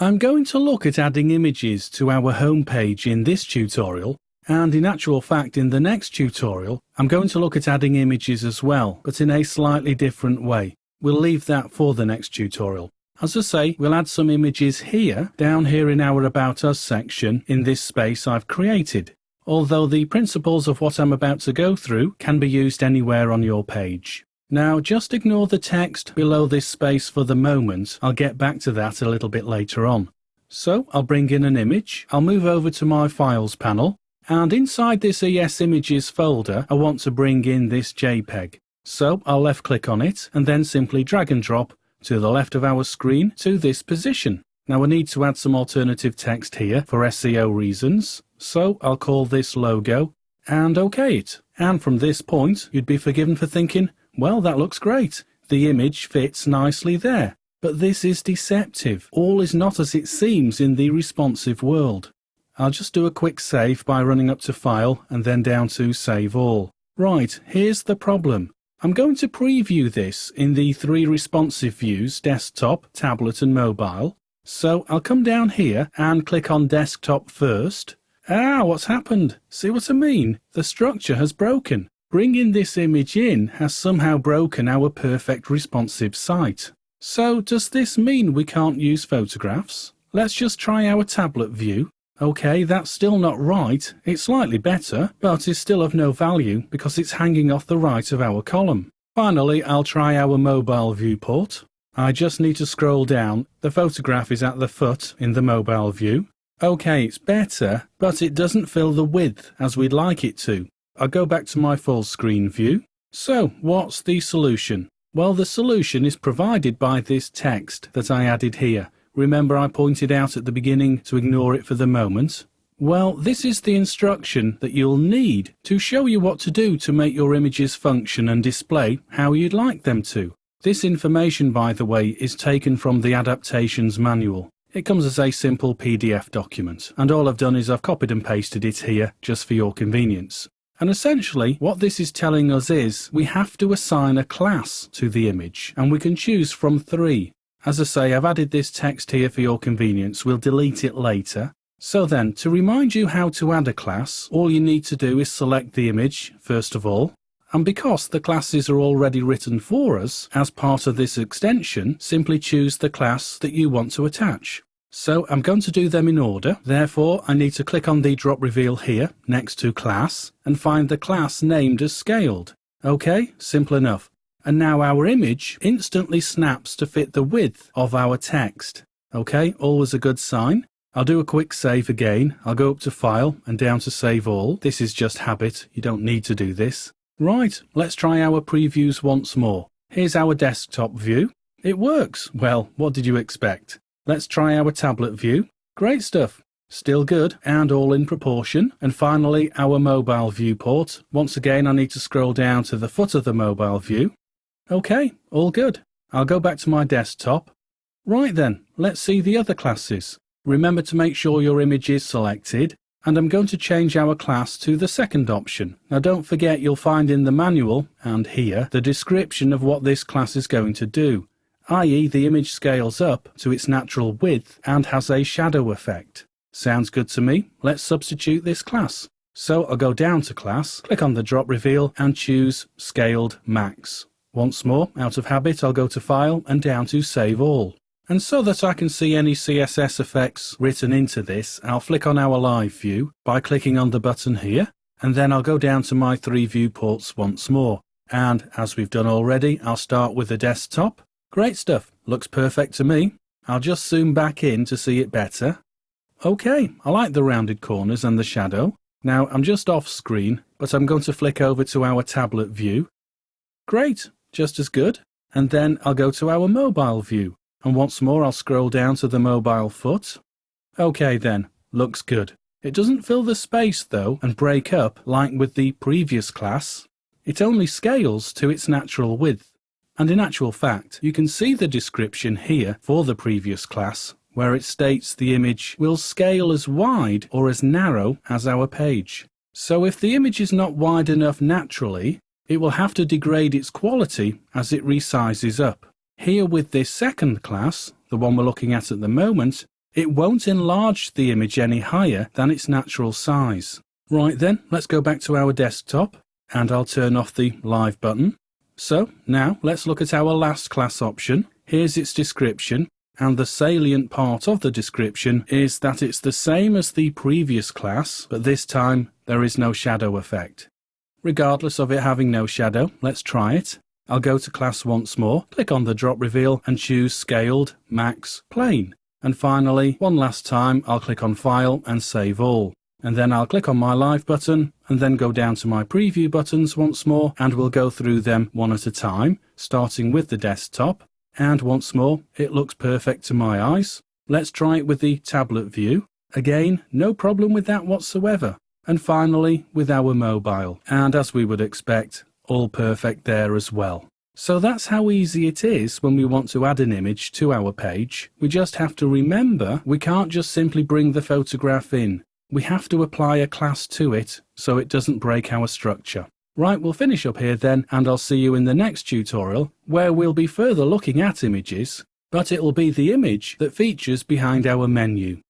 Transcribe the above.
I'm going to look at adding images to our home page in this tutorial, and in actual fact in the next tutorial I'm going to look at adding images as well, but in a slightly different way. We'll leave that for the next tutorial. As I say, we'll add some images here, down here in our About Us section in this space I've created, although the principles of what I'm about to go through can be used anywhere on your page. Now just ignore the text below this space for the moment. I'll get back to that a little bit later on. So I'll bring in an image, I'll move over to my Files panel, and inside this ES Images folder I want to bring in this JPEG. So I'll left click on it and then simply drag and drop to the left of our screen to this position. Now I need to add some alternative text here for SEO reasons, so I'll call this logo and OK it. And from this point you'd be forgiven for thinking, well, that looks great. The image fits nicely there. But this is deceptive. All is not as it seems in the responsive world. I'll just do a quick save by running up to File and then down to Save All. Right, here's the problem. I'm going to preview this in the 3 responsive views, desktop, tablet and mobile. So I'll come down here and click on desktop first. What's happened? See what I mean? The structure has broken. Bringing this image in has somehow broken our perfect responsive site. So does this mean we can't use photographs? Let's just try our tablet view. OK, that's still not right. It's slightly better, but is still of no value because it's hanging off the right of our column. Finally, I'll try our mobile viewport. I just need to scroll down. The photograph is at the foot in the mobile view. OK, it's better, but it doesn't fill the width as we'd like it to. I'll go back to my full screen view. So, what's the solution? Well, the solution is provided by this text that I added here. Remember I pointed out at the beginning to ignore it for the moment? Well, this is the instruction that you'll need to show you what to do to make your images function and display how you'd like them to. This information, by the way, is taken from the Adaptations Manual. It comes as a simple PDF document, and all I've done is I've copied and pasted it here just for your convenience. And essentially, what this is telling us is we have to assign a class to the image, and we can choose from 3. As I say, I've added this text here for your convenience. We'll delete it later. So then, to remind you how to add a class, all you need to do is select the image, first of all. And because the classes are already written for us, as part of this extension, simply choose the class that you want to attach. So I'm going to do them in order, therefore I need to click on the drop reveal here next to class and find the class named as scaled. OK, simple enough. And now our image instantly snaps to fit the width of our text. OK, always a good sign. I'll do a quick save again. I'll go up to File and down to Save All. This is just habit, you don't need to do this. Right, let's try our previews once more. Here's our desktop view. It works. Well, what did you expect? Let's try our tablet view. Great stuff. Still good and all in proportion. And finally, our mobile viewport. Once again, I need to scroll down to the foot of the mobile view. OK, all good. I'll go back to my desktop. Right then, let's see the other classes. Remember to make sure your image is selected. And I'm going to change our class to the second option. Now don't forget you'll find in the manual, and here, the description of what this class is going to do. I.e. the image scales up to its natural width and has a shadow effect. Sounds good to me. Let's substitute this class. So I'll go down to Class, click on the drop reveal and choose Scaled Max. Once more, out of habit, I'll go to File and down to Save All. And so that I can see any CSS effects written into this, I'll flick on our live view by clicking on the button here, and then I'll go down to my 3 viewports once more. And as we've done already, I'll start with the desktop. Great stuff, looks perfect to me. I'll just zoom back in to see it better. OK, I like the rounded corners and the shadow. Now I'm just off screen, but I'm going to flick over to our tablet view. Great, just as good. And then I'll go to our mobile view. And once more I'll scroll down to the mobile foot. OK then, looks good. It doesn't fill the space though and break up like with the previous class. It only scales to its natural width. And in actual fact, you can see the description here for the previous class, where it states the image will scale as wide or as narrow as our page. So if the image is not wide enough naturally, it will have to degrade its quality as it resizes up. Here with this second class, the one we're looking at the moment, it won't enlarge the image any higher than its natural size. Right then, let's go back to our desktop, and I'll turn off the Live button. So now let's look at our last class option. Here's its description, and the salient part of the description is that it's the same as the previous class, but this time there is no shadow effect. Regardless of it having no shadow, let's try it. I'll go to class once more, click on the drop reveal and choose Scaled, Max, Plane. And finally, one last time, I'll click on File and Save All. And then I'll click on my Live button and then go down to my preview buttons once more, and we'll go through them one at a time, starting with the desktop. And once more, it looks perfect to my eyes. Let's try it with the tablet view. Again, no problem with that whatsoever. And finally, with our mobile. And as we would expect, all perfect there as well. So that's how easy it is when we want to add an image to our page. We just have to remember we can't just simply bring the photograph in. We have to apply a class to it so it doesn't break our structure. Right, we'll finish up here then, and I'll see you in the next tutorial where we'll be further looking at images, but it'll be the image that features behind our menu.